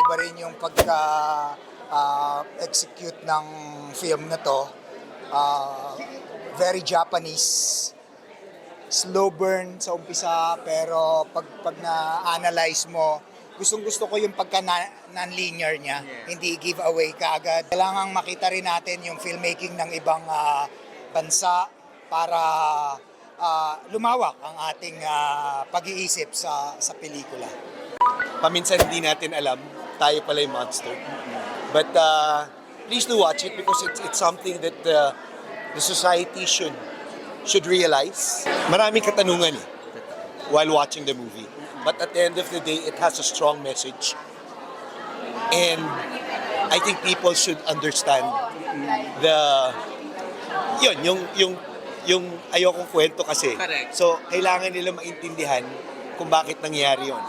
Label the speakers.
Speaker 1: iba rin yung execute ng film na to. Very Japanese. Slow burn sa umpisa, pero pag na-analyze mo, gustong-gusto ko yung non-linear niya, hindi giveaway kaagad. Kailangang makita rin natin yung filmmaking ng ibang bansa para lumawak ang ating pag-iisip sa pelikula.
Speaker 2: Paminsan hindi natin alam, tayo pala yung monster. But please do watch it because it's something that the society should realize. Maraming katanungan while watching the movie. But at the end of the day, it has a strong message. And I think people should understand yung ayokong kwento kasi.
Speaker 3: Correct.
Speaker 2: So, kailangan nila maintindihan kung bakit nangyari yon.